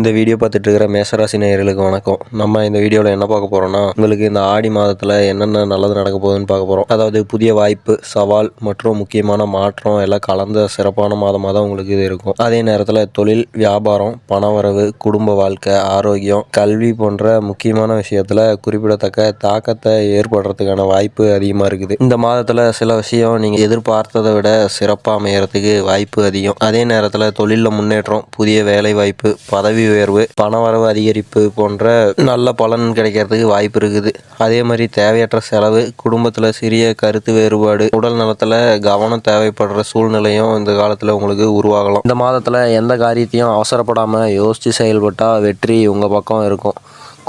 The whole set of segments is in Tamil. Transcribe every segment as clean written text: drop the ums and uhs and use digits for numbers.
இந்த வீடியோ பார்த்துட்டு இருக்கிற மேஷராசி நேயர்களுக்கு வணக்கம். நம்ம இந்த வீடியோவில் என்ன பார்க்க போகிறோம்னா, உங்களுக்கு இந்த ஆடி மாதத்தில் என்னென்ன நல்லது நடக்க போகுதுன்னு பார்க்க போகிறோம். அதாவது புதிய வாய்ப்பு, சவால் மற்றும் முக்கியமான மாற்றம் எல்லாம் கலந்த சிறப்பான மாதமாக தான் உங்களுக்கு இது இருக்கும். அதே நேரத்தில் தொழில், வியாபாரம், பணவரவு, குடும்ப வாழ்க்கை, ஆரோக்கியம், கல்வி போன்ற முக்கியமான விஷயத்தில் குறிப்பிடத்தக்க தாக்கத்தை ஏற்படுறதுக்கான வாய்ப்பு அதிகமாக இருக்குது. இந்த மாதத்தில் சில விஷயம் நீங்கள் எதிர்பார்த்ததை விட சிறப்பாக அமையறதுக்கு வாய்ப்பு அதிகம். அதே நேரத்தில் தொழிலில் முன்னேற்றம், புதிய வேலை வாய்ப்பு, பதவி உயர்வு, பணவரவு அதிகரிப்பு போன்ற நல்ல பலன் கிடைக்கிறதுக்கு வாய்ப்பு இருக்குது. அதே மாதிரி தேவையற்ற செலவு, குடும்பத்தில் சிறிய கருத்து வேறுபாடு, உடல் நலத்தில் கவனம் தேவைப்படுற சூழ்நிலையும் இந்த காலத்தில் உங்களுக்கு உருவாகலாம். இந்த மாதத்தில் எந்த காரியத்தையும் அவசரப்படாமல் யோசித்து செயல்பட்டால் வெற்றி உங்கள் பக்கம் இருக்கும்.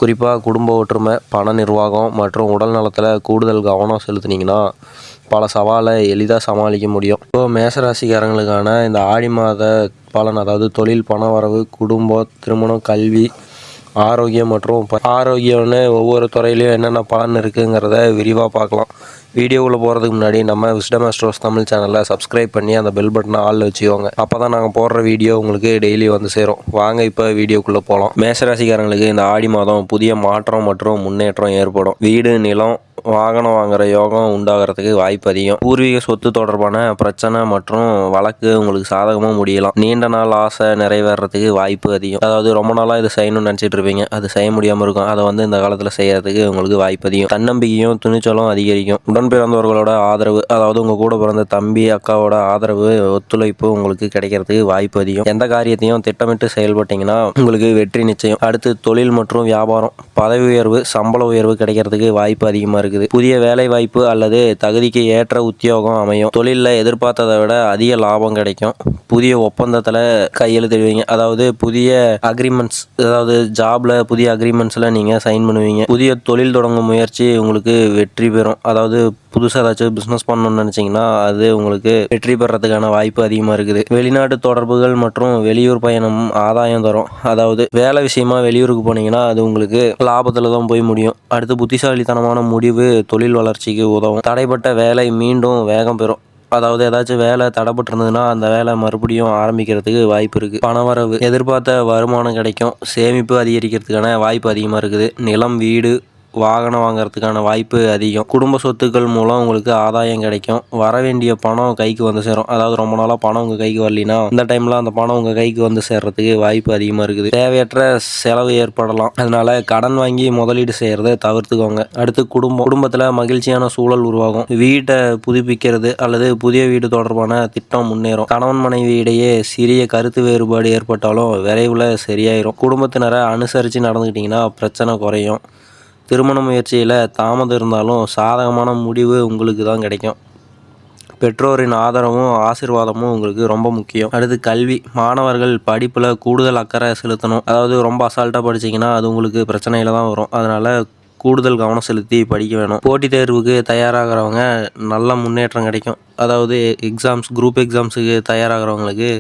குறிப்பாக குடும்ப ஒற்றுமை, பண நிர்வாகம் மற்றும் உடல் நலத்தில் கூடுதல் கவனம் செலுத்தினீங்கன்னா பல சவாலை எளிதாக சமாளிக்க முடியும். இப்போது மேஷராசிக்காரங்களுக்கான இந்த ஆடி மாத பலன், அதாவது தொழில், பண வரவு, குடும்பம், திருமணம், கல்வி, ஆரோக்கியம் மற்றும் ஆரோக்கியம்னு ஒவ்வொரு துறையிலையும் என்னென்ன பலன் இருக்குங்கிறத விரிவாக பார்க்கலாம். வீடியோவில் போகிறதுக்கு முன்னாடி நம்ம விஸ்டம் ஆஸ்ட்ரோஸ் தமிழ் சேனலை சப்ஸ்கிரைப் பண்ணி அந்த பெல் பட்டனை ஆளில் வச்சுக்கோங்க. அப்போ தான் நாங்கள் போடுற வீடியோ உங்களுக்கு டெய்லி வந்து சேரும். வாங்க இப்போ வீடியோக்குள்ளே போகலாம். மேஷராசிக்காரங்களுக்கு இந்த ஆடி மாதம் புதிய மாற்றம் மற்றும் முன்னேற்றம் ஏற்படும். வீடு, நிலம், வாகனம் வாங்குகிற யோகம் உண்டாகிறதுக்கு வாய்ப்பு அதிகம். பூர்வீக சொத்து தொடர்பான பிரச்சனை மற்றும் வழக்கு உங்களுக்கு சாதகமாக முடியலாம். நீண்ட நாள் ஆசை நிறைவேறதுக்கு வாய்ப்பு அதிகம். அதாவது ரொம்ப நாளாக இது செய்யணும்னு நினச்சிட்டு இருப்பீங்க, அது செய்ய முடியாமல் இருக்கும். அதை இந்த காலத்தில் செய்யறதுக்கு உங்களுக்கு வாய்ப்பு அதிகம். தன்னம்பிக்கையும் துணிச்சலும் அதிகரிக்கும். உடன் பிறந்தவர்களோட ஆதரவு, அதாவது உங்கள் கூட பிறந்த தம்பி, அக்காவோட ஆதரவு, ஒத்துழைப்பு உங்களுக்கு கிடைக்கிறதுக்கு வாய்ப்பு அதிகம். எந்த காரியத்தையும் திட்டமிட்டு செயல்பட்டீங்கன்னா உங்களுக்கு வெற்றி நிச்சயம். அடுத்து தொழில் மற்றும் வியாபாரம், பதவி உயர்வு, சம்பள உயர்வு கிடைக்கிறதுக்கு வாய்ப்பு அதிகமாக இருக்குது. புதிய வேலை வாய்ப்பு அல்லது தகுதிக்கு ஏற்ற உத்தியோகம் அமையும். தொழிலில் எதிர்பார்த்ததை விட அதிக லாபம் கிடைக்கும். புதிய ஒப்பந்தத்தில் கையெழுத்திடுவீங்க. அதாவது புதிய அக்ரிமெண்ட்ஸ், அதாவது ஜாப்ல புதிய அக்ரிமெண்ட்ஸில் நீங்கள் சைன் பண்ணுவீங்க. புதிய தொழில் தொடங்கும் முயற்சி உங்களுக்கு வெற்றி பெறும். அதாவது புதுசாக ஏதாச்சும் பிஸ்னஸ் பண்ணணும்னு நினச்சிங்கன்னா அது உங்களுக்கு வெற்றி பெறத்துக்கான வாய்ப்பு அதிகமாக இருக்குது. வெளிநாட்டு தொடர்புகள் மற்றும் வெளியூர் பயணம் ஆதாயம் தரும். அதாவது வேலை விஷயமா வெளியூருக்கு போனீங்கன்னா அது உங்களுக்கு லாபத்தில் தான் போய் முடியும். அடுத்து புத்திசாலித்தனமான முடிவு தொழில் வளர்ச்சிக்கு உதவும். தடைப்பட்ட வேலை மீண்டும் வேகம் பெறும். அதாவது ஏதாச்சும் வேலை தடைப்பட்டு இருந்ததுன்னா அந்த வேலை மறுபடியும் ஆரம்பிக்கிறதுக்கு வாய்ப்பு இருக்குது. பணவரவு, எதிர்பார்த்த வருமானம் கிடைக்கும். சேமிப்பு அதிகரிக்கிறதுக்கான வாய்ப்பு அதிகமாக இருக்குது. நிலம், வீடு, வாகனம் வாங்கிறதுக்கான வாய்ப்பு அதிகம். குடும்ப சொத்துக்கள் மூலம் உங்களுக்கு ஆதாயம் கிடைக்கும். வர வேண்டிய பணம் கைக்கு வந்து சேரும். அதாவது ரொம்ப நாளாக பணம் உங்கள் கைக்கு வரலினா இந்த டைமில் அந்த பணம் உங்கள் கைக்கு வந்து சேர்றதுக்கு வாய்ப்பு அதிகமாக இருக்குது. தேவையற்ற செலவு ஏற்படலாம். அதனால கடன் வாங்கி முதலீடு செய்கிறத தவிர்த்துக்கோங்க. அடுத்து குடும்பத்தில் மகிழ்ச்சியான சூழல் உருவாகும். வீட்டை புதுப்பிக்கிறது அல்லது புதிய வீடு தொடர்பான திட்டம் முன்னேறும். கணவன் மனைவி இடையே சிறிய கருத்து வேறுபாடு ஏற்பட்டாலும் விரைவில் சரியாயிரும். குடும்பத்தினரை அனுசரித்து நடந்துக்கிட்டிங்கன்னா பிரச்சனை குறையும். திருமண முயற்சியில் தாமதம் இருந்தாலும் சாதகமான முடிவு உங்களுக்கு தான் கிடைக்கும். பெற்றோரின் ஆதரவும் ஆசீர்வாதமும் உங்களுக்கு ரொம்ப முக்கியம். அடுத்து கல்வி, மாணவர்கள் படிப்பில் கூடுதல் அக்கறை செலுத்தணும். அதாவது ரொம்ப அசால்ட்டாக படிச்சிங்கன்னா அது உங்களுக்கு பிரச்சனையில் தான் வரும். அதனால் கூடுதல் கவனம் செலுத்தி படிக்க வேணும். போட்டித் தேர்வுக்கு தயாராகிறவங்க நல்ல முன்னேற்றம் கிடைக்கும். அதாவது குரூப் எக்ஸாம்ஸுக்கு தயாராகிறவங்களுக்கு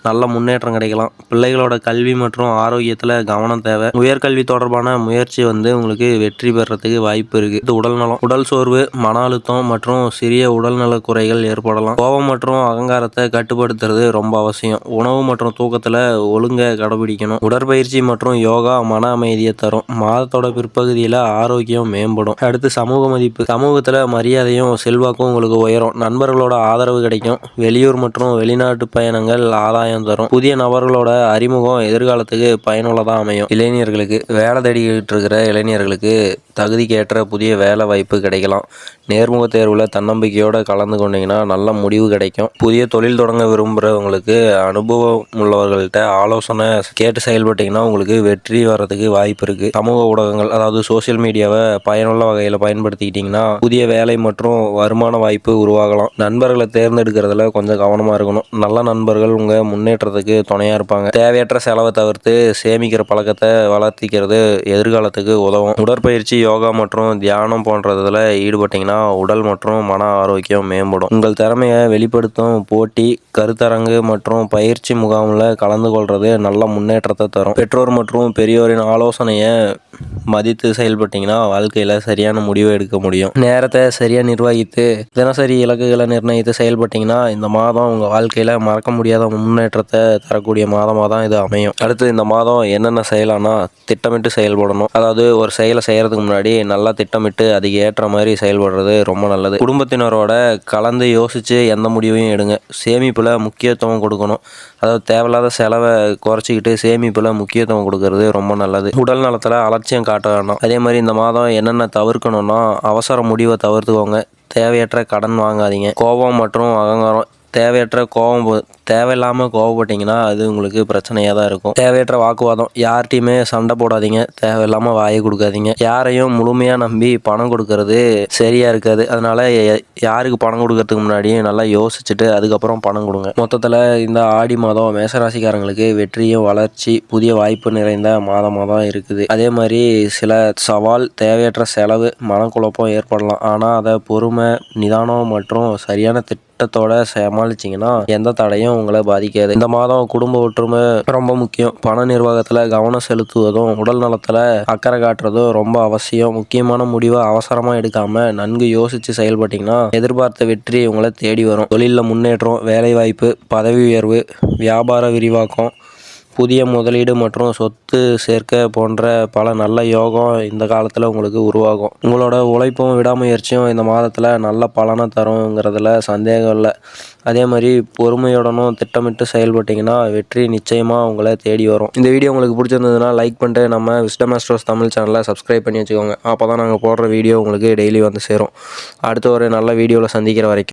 நல்ல முன்னேற்றம் கிடைக்கலாம். பிள்ளைகளோட கல்வி மற்றும் ஆரோக்கியத்தில் கவனம் தேவை. உயர்கல்வி தொடர்பான முயற்சி உங்களுக்கு வெற்றி பெறத்துக்கு வாய்ப்பு இருக்குது. இது உடல்நலம், உடல் சோர்வு, மன அழுத்தம் மற்றும் சிறிய உடல்நல குறைகள் ஏற்படலாம். கோபம் மற்றும் அகங்காரத்தை கட்டுப்படுத்துறது ரொம்ப அவசியம். உணவு மற்றும் தூக்கத்தில் ஒழுங்கை கடைபிடிக்கணும். உடற்பயிற்சி மற்றும் யோகா மன அமைதியை தரும். மாதத்தோட பிற்பகுதியில் ஆரோக்கியம் மேம்படும். அடுத்து சமூக மதிப்பு, சமூகத்தில் மரியாதையும் செல்வாக்கும் உங்களுக்கு உயரும். நண்பர்களோட ஆதரவு கிடைக்கும். வெளியூர் மற்றும் வெளிநாட்டு பயணங்கள் ஆதாயம் தரும். புதிய நபர்களோட அறிமுகம் எதிர்காலத்துக்கு பயனுள்ளதாக அமையும். இளைஞர்களுக்கு, வேலை தேடிக்கிட்டு இருக்கிற இளைஞர்களுக்கு தகுதிக்கேற்ற புதிய வேலை வாய்ப்பு கிடைக்கலாம். நேர்முக தேர்வில் தன்னம்பிக்கையோடு கலந்து கொண்டீங்கன்னா நல்ல முடிவு கிடைக்கும். புதிய தொழில் தொடங்க விரும்புகிறவங்களுக்கு அனுபவம் உள்ளவர்கள்ட்ட ஆலோசனை கேட்டு செயல்பட்டிங்கன்னா உங்களுக்கு வெற்றி வர்றதுக்கு வாய்ப்பு இருக்குது. சமூக ஊடகங்கள், அதாவது சோசியல் மீடியாவை பயனுள்ள வகையில் பயன்படுத்திக்கிட்டிங்கன்னா புதிய வேலை மற்றும் வருமான வாய்ப்பு உருவாகலாம். நண்பர்களை தேர்ந்தெடுக்கிறதுல கொஞ்சம் கவனமாக இருக்கணும். நல்ல நண்பர்கள் உங்கள் முன்னேற்றத்துக்கு துணையாக இருப்பாங்க. தேவையற்ற செலவை தவிர்த்து சேமிக்கிற பழக்கத்தை வளர்த்திக்கிறது எதிர்காலத்துக்கு உதவும். உடற்பயிற்சி, யோகா மற்றும் தியானம் போன்றதில் ஈடுபட்டிங்கன்னா உடல் மற்றும் மன ஆரோக்கியம் மேம்படும். உங்கள் திறமையை வெளிப்படுத்தும் போட்டி, கருத்தரங்கு மற்றும் பயிற்சி முகாமில் கலந்து கொள்வது நல்ல முன்னேற்றத்தை தரும். பெற்றோர் மற்றும் பெரியோரின் ஆலோசனையை மதித்து செயல்பட்டீங்கன்னா வாழ்க்கையில் சரியான முடிவை எடுக்க முடியும். நேரத்தை சரியாக நிர்வகித்து தினசரி இலக்குகளை நிர்ணயித்து செயல்பட்டீங்கன்னா இந்த மாதம் உங்கள் வாழ்க்கையில் மறக்க முடியாத முன்னேற்றத்தை தரக்கூடிய மாதமாக தான் இது அமையும். அடுத்து இந்த மாதம் என்னென்ன செய்யலாம்னா திட்டமிட்டு செயல்படணும். அதாவது ஒரு செயலை செய்கிறதுக்கு முன்னாடி நல்லா திட்டமிட்டு அதுக்கு ஏற்ற மாதிரி செயல்படுறது ரொம்ப நல்லது. குடும்பத்தினரோட கலந்து யோசித்து எந்த முடிவையும் எடுங்க. சேமிப்பில் முக்கியத்துவம் கொடுக்கணும். அதாவது தேவையில்லாத செலவை குறைச்சிக்கிட்டு சேமிப்பில் முக்கியத்துவம் கொடுக்கறது ரொம்ப நல்லது. உடல் நலத்தில் அலட்சியம் காட்ட வேண்டாம். அதே மாதிரி இந்த மாதம் என்னென்ன தவிர்க்கணும்னா அவசர முடிவை தவிர்த்துக்கோங்க. தேவையற்ற கடன் வாங்காதீங்க. கோபம் மற்றும் அகங்காரம் தேவையில்லாமல் கோவப்பட்டீங்கன்னா அது உங்களுக்கு பிரச்சனையாக தான் இருக்கும். தேவையற்ற வாக்குவாதம், யார்கிட்டையுமே சண்டை போடாதீங்க. தேவையில்லாமல் வாயை கொடுக்காதீங்க. யாரையும் முழுமையாக நம்பி பணம் கொடுக்கறது சரியாக இருக்காது. அதனால் யாருக்கு பணம் கொடுக்கறதுக்கு முன்னாடி நல்லா யோசிச்சுட்டு அதுக்கப்புறம் பணம் கொடுங்க. மொத்தத்தில் இந்த ஆடி மாதம் மேசராசிக்காரங்களுக்கு வெற்றியும் வளர்ச்சி புதிய வாய்ப்பு நிறைந்த மாதமாக தான் இருக்குது. அதே மாதிரி சில சவால், தேவையற்ற செலவு, மனக்குழப்பம் ஏற்படலாம். ஆனால் அதை பொறுமை, நிதானம் மற்றும் சரியான திட்டத்தோட சமாளிச்சிங்கன்னா எந்த தடையும் உங்களை பாதிக்காது. இந்த மாதம் குடும்ப ஒற்றுமை ரொம்ப முக்கியம். பண நிர்வாகத்தில் கவனம் செலுத்துவதும் உடல் நலத்தில் அக்கறை காட்டுறதும் ரொம்ப அவசியம். முக்கியமான முடிவை அவசரமாக எடுக்காம நன்கு யோசித்து செயல்பட்டீங்கன்னா எதிர்பார்த்த வெற்றி உங்களை தேடி வரும். தொழிலில் முன்னேற்றம், வேலைவாய்ப்பு, பதவி உயர்வு, வியாபார விரிவாக்கம், புதிய முதலீடு மற்றும் சொத்து சேர்க்கை போன்ற பல நல்ல யோகம் இந்த காலத்தில் உங்களுக்கு உருவாகும். உங்களோட உழைப்பும் விடாமுயற்சியும் இந்த மாதத்தில் நல்ல பலனை தருங்கிறதுல சந்தேகம் இல்லை. அதே மாதிரி பொறுமையுடனும் திட்டமிட்டு செயல்பட்டிங்கன்னா வெற்றி நிச்சயமாக உங்களை தேடி வரும். இந்த வீடியோ உங்களுக்கு பிடிச்சிருந்ததுன்னா லைக் பண்ணிட்டு நம்ம விஸ்டம் ஆஸ்ட்ரோஸ் தமிழ் சேனலை சப்ஸ்கிரைப் பண்ணி வச்சுக்கோங்க. அப்போ தான் நாங்கள் போடுற வீடியோ உங்களுக்கு டெய்லி வந்து சேரும். அடுத்த ஒரு நல்ல வீடியோவில் சந்திக்கிற வரைக்கும்